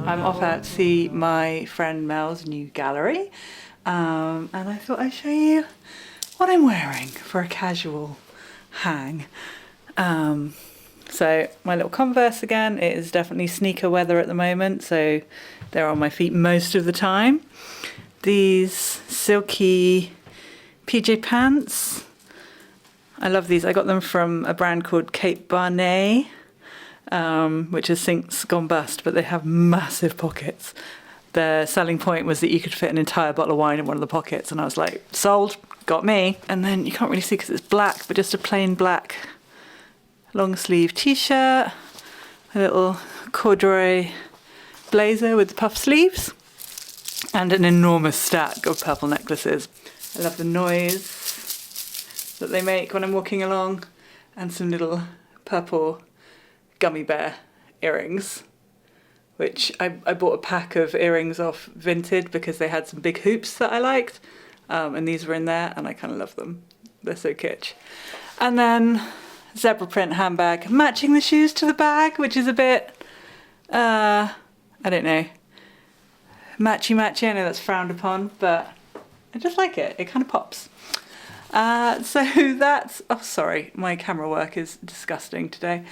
I'm off out to see my friend Mel's new gallery, and I thought I'd show you what I'm wearing for a casual hang. So my little Converse again, it is definitely sneaker weather at the moment, so they're on my feet most of the time. These silky PJ pants, I love these. I got them from a brand called Cape Barnet, which has since gone bust, but they have massive pockets. Their selling point was that you could fit an entire bottle of wine in one of the pockets, and I was like, sold, got me. And then you can't really see because it's black, but just a plain black long sleeve t-shirt, a little corduroy blazer with the puff sleeves, and an enormous stack of purple necklaces. I love the noise that they make when I'm walking along, and some little purple gummy bear earrings, which I bought a pack of earrings off Vinted because they had some big hoops that I liked, and these were in there, and I kind of love them. They're so kitsch. And then zebra print handbag, matching the shoes to the bag, which is a bit, I don't know, matchy-matchy. I know that's frowned upon, but I just like it. It kind of pops. So that's, oh sorry, my camera work is disgusting today,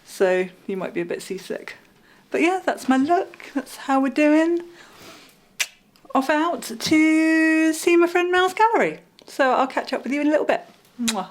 so you might be a bit seasick. But yeah, that's my look. That's how we're doing. Off out to see my friend Mel's gallery. So I'll catch up with you in a little bit. Mwah.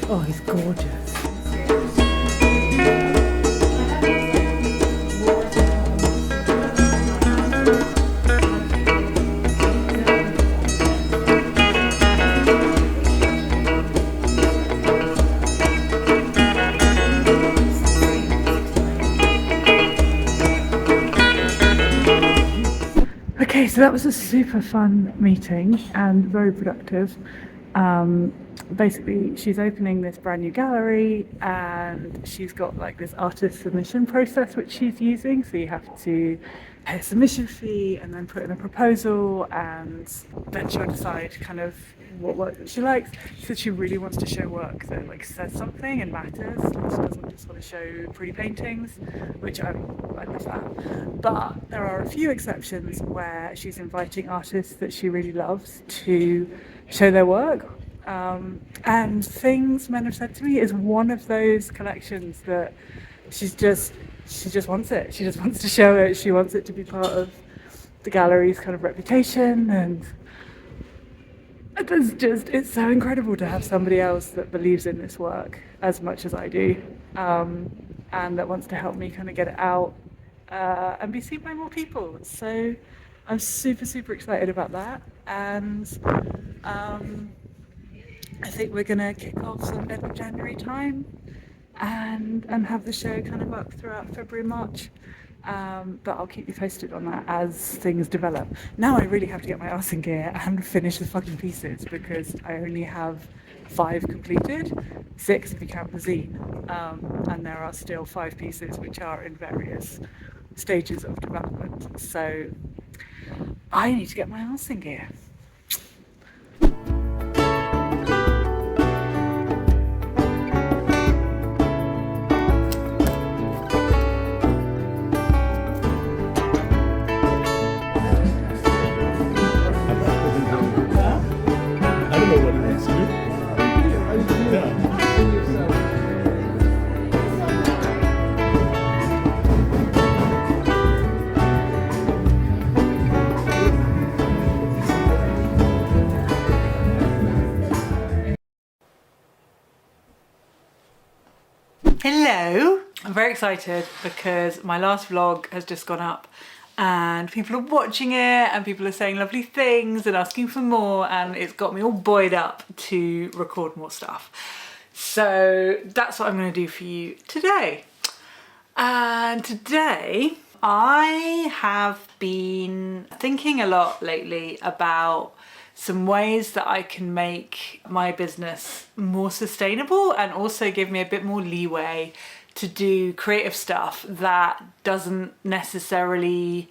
Oh, he's gorgeous. Okay, so that was a super fun meeting and very productive. Basically, she's opening this brand new gallery, and she's got like this artist submission process which she's using. So you have to pay a submission fee and then put in a proposal, and then she'll decide kind of what work that she likes. She said she really wants to show work that like says something and matters. She doesn't just want to show pretty paintings, which I love that. But there are a few exceptions where she's inviting artists that she really loves to show their work. And Things Men Have Said to Me is one of those collections that she just wants it. She just wants to show it. She wants it to be part of the gallery's kind of reputation, and it's so incredible to have somebody else that believes in this work as much as I do, and that wants to help me kind of get it out and be seen by more people. So I'm super excited about that, and I think we're going to kick off some end of January time and have the show kind of up throughout February, March. But I'll keep you posted on that as things develop. Now I really have to get my arse in gear and finish the fucking pieces, because I only have 5 completed, 6 if you count the zine, and there are still 5 pieces which are in various stages of development. So I need to get my arse in gear. very excited because my last vlog has just gone up and people are watching it and people are saying lovely things and asking for more, and it's got me all buoyed up to record more stuff. So that's what I'm going to do for you today. And today I have been thinking a lot lately about some ways that I can make my business more sustainable and also give me a bit more leeway to do creative stuff that doesn't necessarily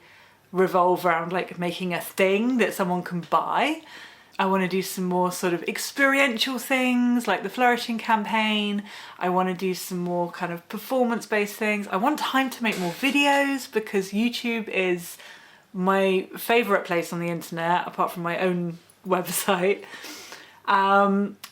revolve around like making a thing that someone can buy. I want to do some more sort of experiential things like the Flourishing campaign. I want to do some more kind of performance-based things. I want time to make more videos because YouTube is my favourite place on the internet apart from my own website.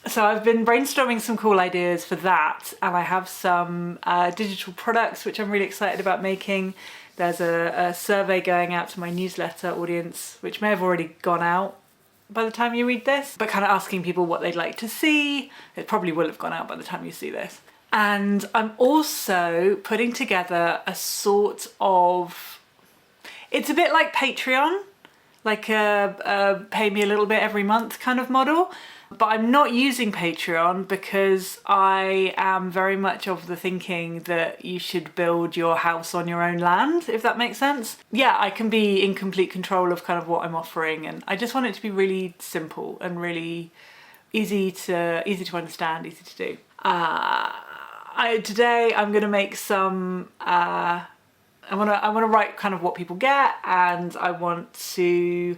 So I've been brainstorming some cool ideas for that, and I have some digital products which I'm really excited about making. There's a survey going out to my newsletter audience, which may have already gone out by the time you read this, but kind of asking people what they'd like to see. It probably will have gone out by the time you see this. And I'm also putting together a sort of, it's a bit like Patreon, like a pay me a little bit every month kind of model. But I'm not using Patreon because I am very much of the thinking that you should build your house on your own land, if that makes sense. Yeah, I can be in complete control of kind of what I'm offering, and I just want it to be really simple and really easy to understand, easy to do. Today I'm going to make some. I want to write kind of what people get, and I want to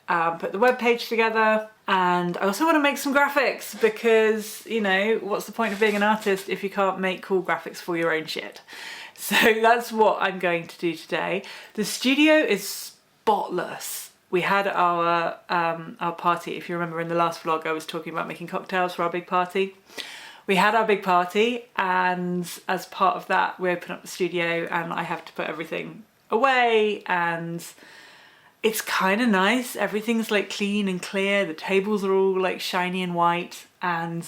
put the web page together. And I also want to make some graphics because, you know, what's the point of being an artist if you can't make cool graphics for your own shit? So that's what I'm going to do today. The studio is spotless. We had our party. If you remember in the last vlog, I was talking about making cocktails for our big party. We had our big party, and as part of that, we opened up the studio and I have to put everything away, and it's kind of nice. Everything's like clean and clear. The tables are all like shiny and white, and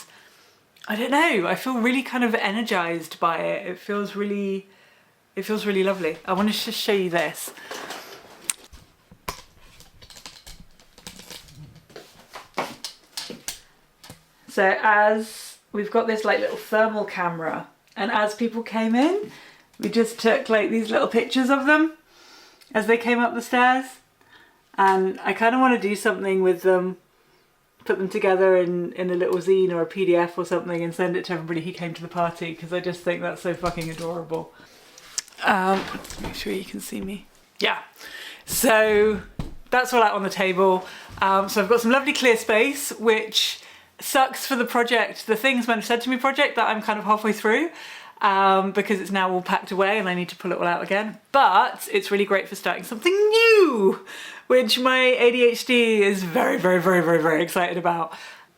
I don't know, I feel really kind of energized by it. It feels really lovely. I want to just show you this. So as we've got this like little thermal camera, and as people came in, we just took like these little pictures of them as they came up the stairs. And I kind of want to do something with them, put them together in a little zine or a PDF or something and send it to everybody who came to the party, because I just think that's so fucking adorable. Make sure you can see me. Yeah, so that's all out on the table. So I've got some lovely clear space, which sucks for the project, the Things Men Have Said to Me project that I'm kind of halfway through. Because it's now all packed away and I need to pull it all out again. But it's really great for starting something new, which my AuDHD is very, very, very, very, very excited about.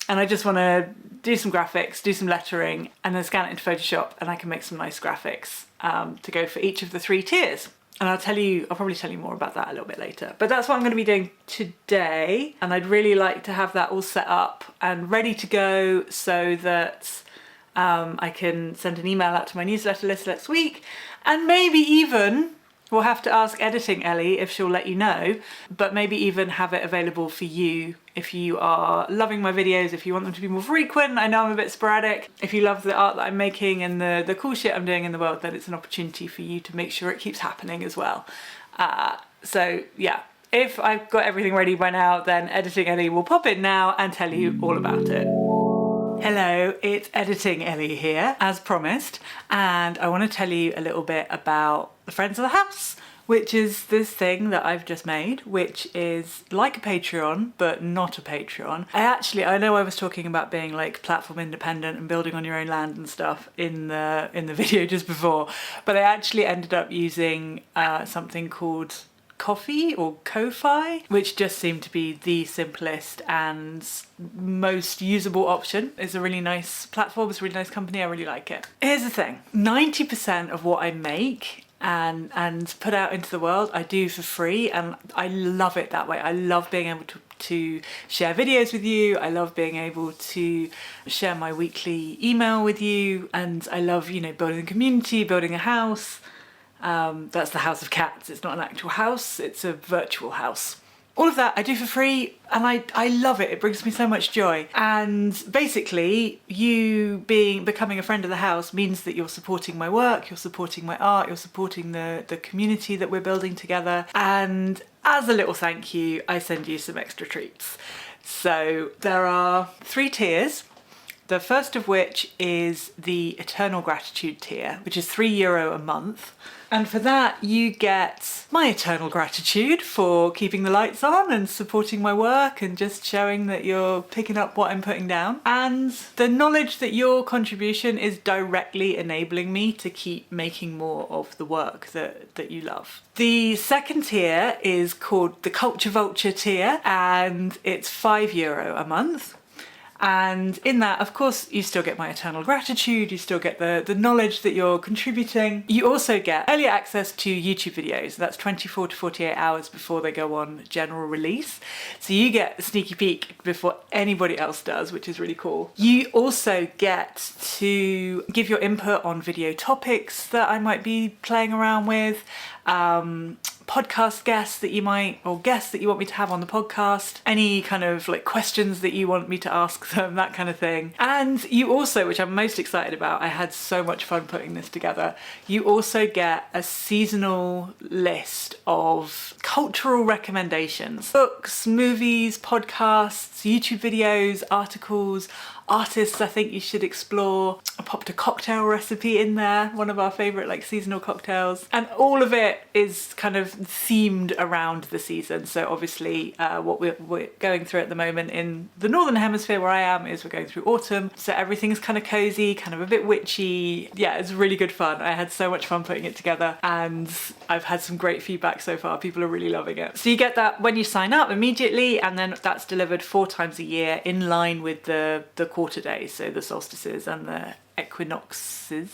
And I just want to do some graphics, do some lettering, and then scan it into Photoshop, and I can make some nice graphics to go for each of the 3 tiers. And I'll probably tell you more about that a little bit later. But that's what I'm going to be doing today. And I'd really like to have that all set up and ready to go so that I can send an email out to my newsletter list next week, and maybe even, we'll have to ask editing Ellie if she'll let you know, but maybe even have it available for you if you are loving my videos, if you want them to be more frequent. I know I'm a bit sporadic. If you love the art that I'm making and the cool shit I'm doing in the world, then it's an opportunity for you to make sure it keeps happening as well. So yeah, if I've got everything ready by now, then editing Ellie will pop in now and tell you all about it. Hello, it's Editing Ellie here, as promised, and I want to tell you a little bit about the Friends of the Haus, which is this thing that I've just made, which is like a Patreon, but not a Patreon. I know I was talking about being like platform independent and building on your own land and stuff in the video just before, but I actually ended up using something called Ko-fi or Ko-fi, which just seemed to be the simplest and most usable option. It's a really nice platform, it's a really nice company, I really like it. Here's the thing, 90% of what I make and put out into the world I do for free, and I love it that way. I love being able to share videos with you. I love being able to share my weekly email with you. And I love, you know, building a community, building a house. That's the House of Cats. It's not an actual house, it's a virtual house. All of that I do for free, and I love it. It brings me so much joy. And basically, you becoming a friend of the house means that you're supporting my work, you're supporting my art, you're supporting the community that we're building together. And as a little thank you, I send you some extra treats. So there are 3 tiers. The first of which is the Eternal Gratitude tier, which is €3 a month. And for that, you get my eternal gratitude for keeping the lights on and supporting my work and just showing that you're picking up what I'm putting down. And the knowledge that your contribution is directly enabling me to keep making more of the work that you love. The second tier is called the Culture Vulture tier, and it's €5 a month. And in that, of course, you still get my eternal gratitude, you still get the knowledge that you're contributing. You also get early access to YouTube videos. That's 24 to 48 hours before they go on general release. So you get a sneaky peek before anybody else does, which is really cool. You also get to give your input on video topics that I might be playing around with, podcast guests that you want me to have on the podcast, any kind of like questions that you want me to ask them, that kind of thing. And you also, which I'm most excited about, I had so much fun putting this together, you also get a seasonal list of cultural recommendations, books, movies, podcasts, YouTube videos, articles, artists I think you should explore. I popped a cocktail recipe in there, one of our favourite like seasonal cocktails, and all of it is kind of themed around the season. So obviously what we're going through at the moment in the northern hemisphere where I am is we're going through autumn, so everything's kind of cozy, kind of a bit witchy. Yeah, it's really good fun. I had so much fun putting it together, and I've had some great feedback so far. People are really loving it. So you get that when you sign up immediately, and then that's delivered 4 times a year in line with the quarter days, so the solstices and the equinoxi.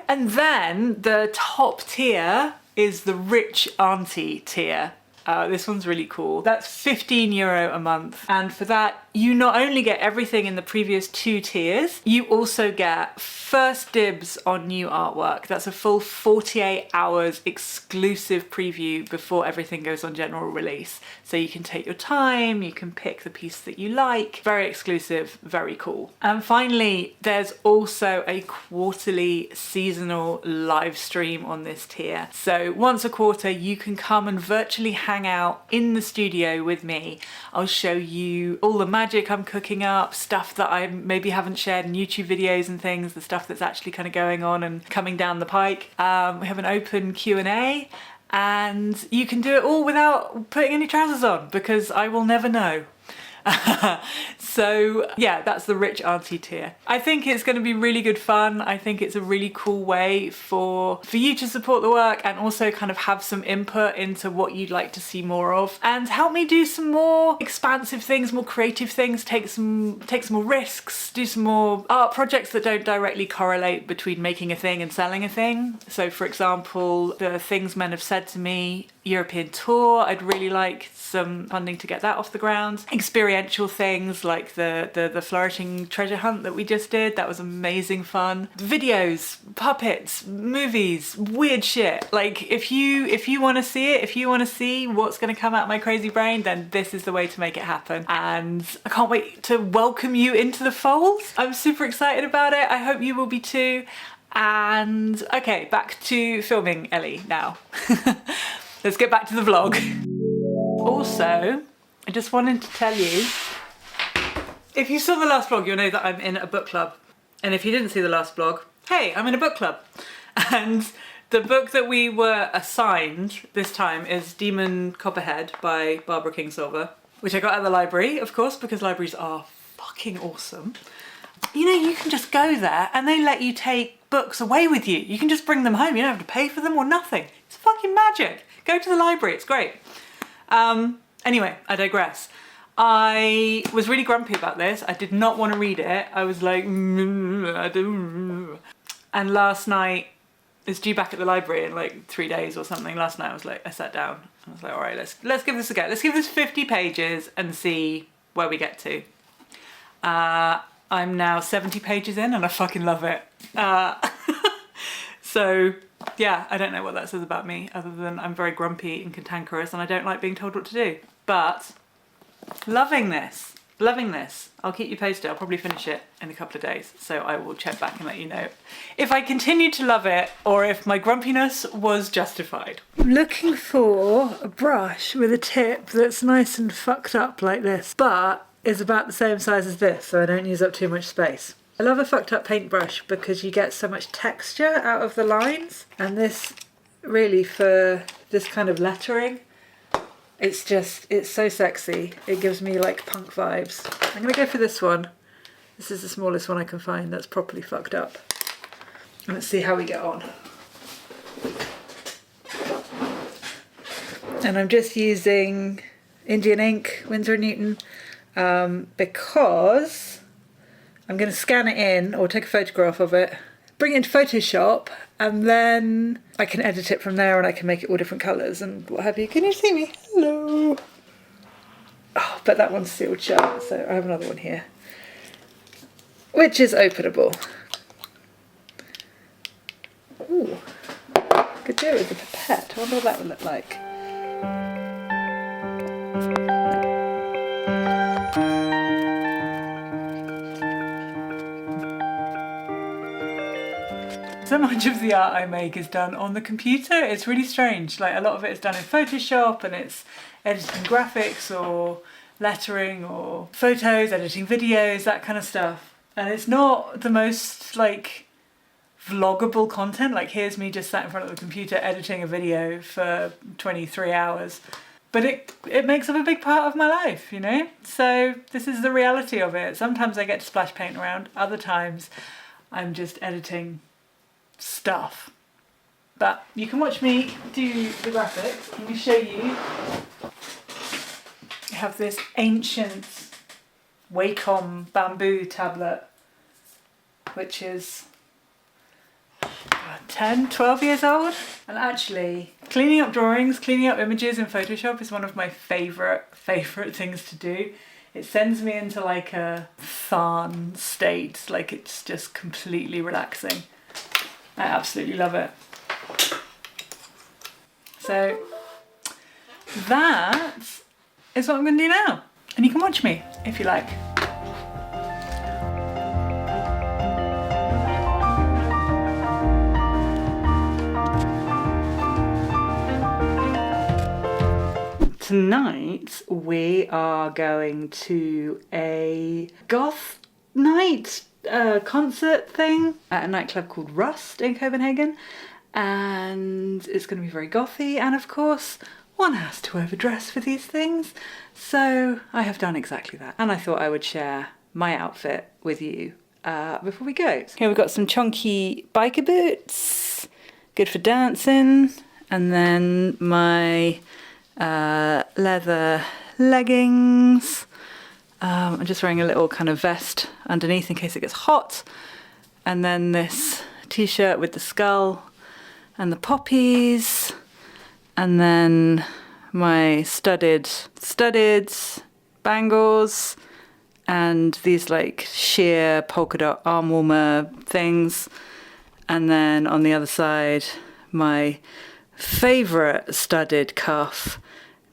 And then the top tier is the Rich Auntie tier. This one's really cool. That's €15 a month. And for that, you not only get everything in the previous 2 tiers, you also get first dibs on new artwork. That's a full 48 hours exclusive preview before everything goes on general release. So you can take your time, you can pick the piece that you like. Very exclusive, very cool. And finally, there's also a quarterly seasonal live stream on this tier. So once a quarter, you can come and virtually hang out in the studio with me. I'll show you all the magic I'm cooking up, stuff that I maybe haven't shared in YouTube videos and things, the stuff that's actually kind of going on and coming down the pike. We have an open Q&A, and you can do it all without putting any trousers on because I will never know. So yeah, that's the Rich Auntie tier. I think it's going to be really good fun. I think it's a really cool way for you to support the work and also kind of have some input into what you'd like to see more of, and help me do some more expansive things, more creative things, take some more risks, do some more art projects that don't directly correlate between making a thing and selling a thing. So for example, the Things Men Have Said to Me European tour, I'd really like some funding to get that off the ground. Experiential things like the flourishing treasure hunt that we just did, that was amazing fun. Videos, puppets, movies, weird shit. Like if you want to see it, if you want to see what's going to come out my crazy brain, then this is the way to make it happen. And I can't wait to welcome you into the fold. I'm super excited about it. I hope you will be too. And okay, back to filming Ellie now. Let's get back to the vlog. Also, I just wanted to tell you, if you saw the last vlog, you'll know that I'm in a book club. And if you didn't see the last vlog, hey, I'm in a book club. And the book that we were assigned this time is Demon Copperhead by Barbara Kingsolver, which I got at the library, of course, because libraries are fucking awesome. You know, you can just go there and they let you take books away with you. You can just bring them home. You don't have to pay for them or nothing. It's fucking magic. Go to the library, it's great. Anyway, I digress. I was really grumpy about this. I did not want to read it. I was like, I do. And last night it's due back at the library in like 3 days or something. Last night I sat down and I was like, all right, let's give this a go. Let's give this 50 pages and see where we get to. I'm now 70 pages in and I fucking love it. So yeah, I don't know what that says about me other than I'm very grumpy and cantankerous and I don't like being told what to do. But loving this. I'll keep you posted. I'll probably finish it in a couple of days. So I will check back and let you know if I continue to love it or if my grumpiness was justified. I'm looking for a brush with a tip that's nice and fucked up like this, but is about the same size as this, so I don't use up too much space. I love a fucked up paintbrush because you get so much texture out of the lines, and this really, for this kind of lettering, it's so sexy. It gives me like punk vibes. I'm gonna go for this one. This is the smallest one I can find that's properly fucked up. Let's see how we get on. And I'm just using Indian ink, Winsor & Newton, because I'm going to scan it in or take a photograph of it, bring it into Photoshop, and then I can edit it from there and I can make it all different colours and what have you. Can you see me? Hello. Oh, but that one's sealed shut, so I have another one here, which is openable. Ooh, could do it with a pipette. I wonder what that would look like. So much of the art I make is done on the computer. It's really strange. Like a lot of it is done in Photoshop and it's editing graphics or lettering or photos, editing videos, that kind of stuff. And it's not the most like vloggable content. Like here's me just sat in front of the computer editing a video for 23 hours. But it makes up a big part of my life, you know? So this is the reality of it. Sometimes I get to splash paint around. Other times I'm just editing stuff. But you can watch me do the graphics. Let me show you. I have this ancient Wacom bamboo tablet, which is 10, 12 years old. And actually, cleaning up drawings, cleaning up images in Photoshop is one of my favourite things to do. It sends me into like a fun state, like it's just completely relaxing. I absolutely love it. So that is what I'm going to do now. And you can watch me if you like. Tonight we are going to a goth night concert thing at a nightclub called Rust in Copenhagen, and it's going to be very gothy, and of course one has to overdress for these things, so I have done exactly that, and I thought I would share my outfit with you before we go. Here we've got some chunky biker boots, good for dancing, and then my leather leggings. I'm just wearing a little kind of vest underneath in case it gets hot, and then this t-shirt with the skull and the poppies, and then my studded bangles and these like sheer polka dot arm warmer things, and then on the other side my favourite studded cuff.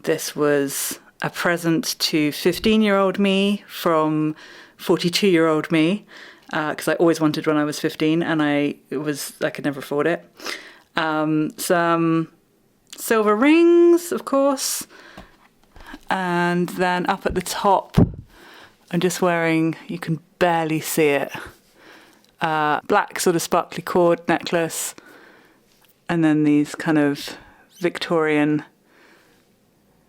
This was a present to 15-year-old me from 42-year-old me, because I always wanted one when I was 15 and I could never afford it. Some silver rings, of course, and then up at the top I'm just wearing, you can barely see it, black sort of sparkly cord necklace, and then these kind of Victorian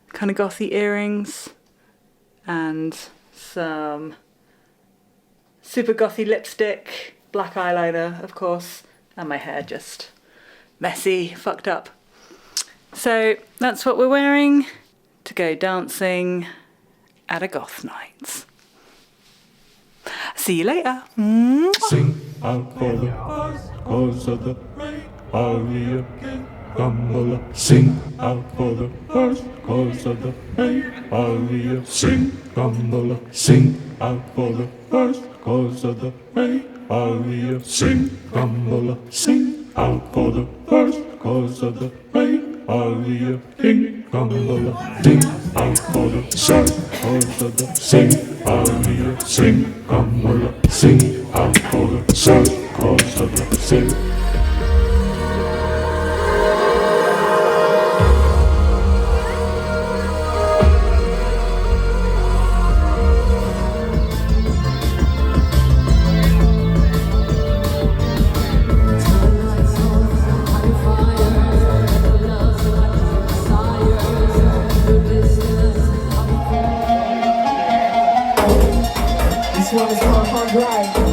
kind of gothy earrings, and some super gothy lipstick, black eyeliner of course, and my hair just messy, fucked up. So that's what we're wearing to go dancing at a goth night. See you later. Sing out for the cause of the Aria, Gumbola, sing out for the first cause of the pain. Aria, sing, Gumbola, sing out for the first cause of the pain. Aria, sing, Gumbola, sing out for the first cause of the pain. Aria, king, Gumbola, sing out for the first cause of the sing. Aria, sing, Gumbola, sing out for the first cause of the sing. This one is called Hard Drive.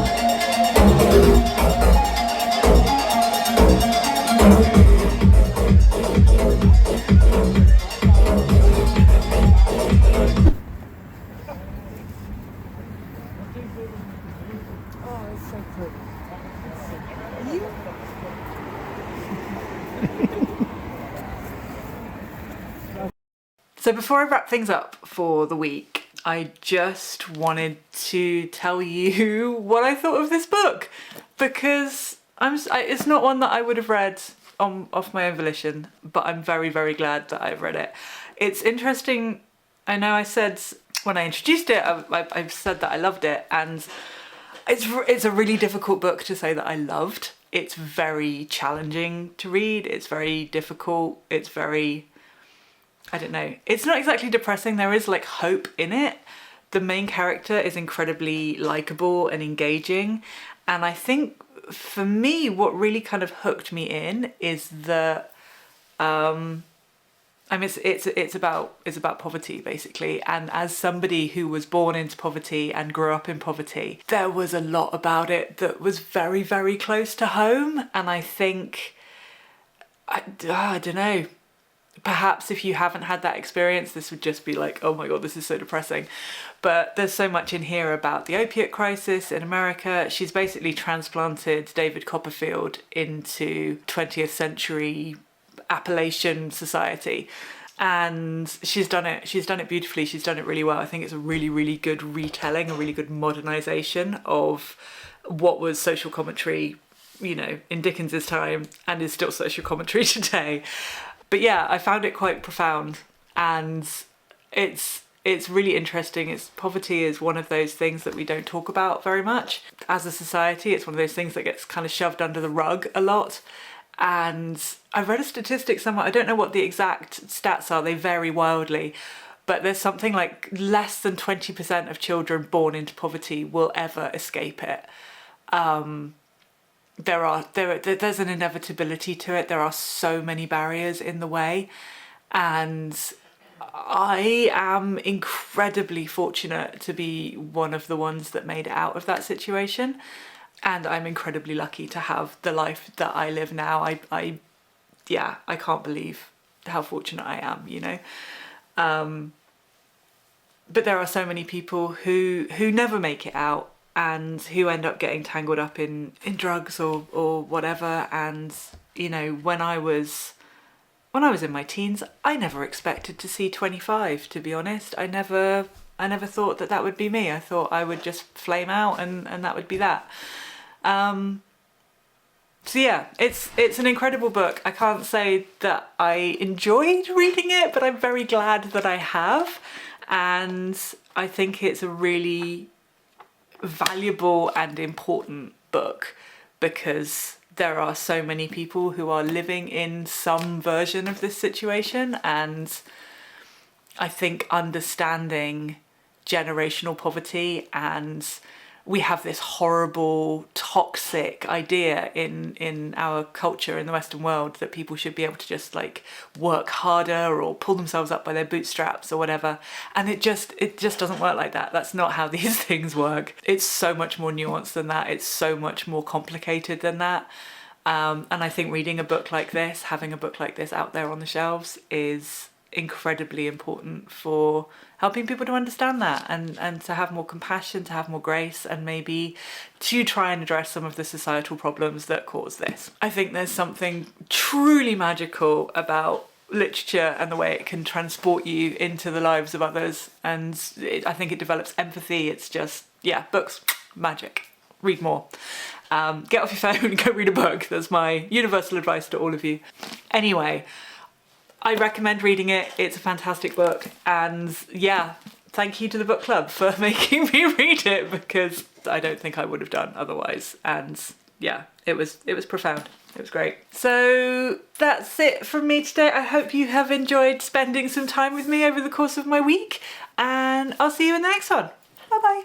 So before I wrap things up for the week, I just wanted to tell you what I thought of this book, because it's not one that I would have read off my own volition, but I'm very, very glad that I've read it. It's interesting. I know I said when I introduced it, I've said that I loved it, and it's a really difficult book to say that I loved. It's very challenging to read. It's very difficult. It's very, I don't know. It's not exactly depressing. There is like hope in it. The main character is incredibly likable and engaging. And I think for me, what really kind of hooked me in is that, I mean, it's about poverty basically. And as somebody who was born into poverty and grew up in poverty, there was a lot about it that was very, very close to home. And I think, I don't know, perhaps if you haven't had that experience, this would just be like, oh my God, this is so depressing. But there's so much in here about the opiate crisis in America. She's basically transplanted David Copperfield into 20th century Appalachian society. And she's done it beautifully. She's done it really well. I think it's a really, really good retelling, a really good modernization of what was social commentary, you know, in Dickens's time and is still social commentary today. But yeah, I found it quite profound, and it's really interesting. Poverty is one of those things that we don't talk about very much as a society. It's one of those things that gets kind of shoved under the rug a lot. And I've read a statistic somewhere, I don't know what the exact stats are, they vary wildly, but there's something like less than 20% of children born into poverty will ever escape it. There's an inevitability to it. There are so many barriers in the way, and I am incredibly fortunate to be one of the ones that made it out of that situation, and I'm incredibly lucky to have the life that I live now. I can't believe how fortunate I am, you know. But there are so many people who never make it out, and who end up getting tangled up in drugs or whatever. And, you know, when I was in my teens, I never expected to see 25, to be honest. I never thought that would be me. I thought I would just flame out and that would be that. So yeah, it's an incredible book. I can't say that I enjoyed reading it, but I'm very glad that I have. And I think it's a really valuable and important book, because there are so many people who are living in some version of this situation, and I think understanding generational poverty, and we have this horrible toxic idea in our culture in the Western world that people should be able to just like work harder or pull themselves up by their bootstraps or whatever, and it just doesn't work like that. That's not how these things work. It's so much more nuanced than that. It's so much more complicated than that. And I think reading a book like this, having a book like this out there on the shelves is incredibly important for helping people to understand that and to have more compassion, to have more grace, and maybe to try and address some of the societal problems that cause this. I think there's something truly magical about literature and the way it can transport you into the lives of others, and I think it develops empathy. It's just, yeah, books, magic. Read more. Get off your phone and go read a book. That's my universal advice to all of you. Anyway, I recommend reading it. It's a fantastic book, and yeah, thank you to the book club for making me read it, because I don't think I would have done otherwise. And yeah, it was profound. It was great. So that's it from me today. I hope you have enjoyed spending some time with me over the course of my week, and I'll see you in the next one. Bye bye.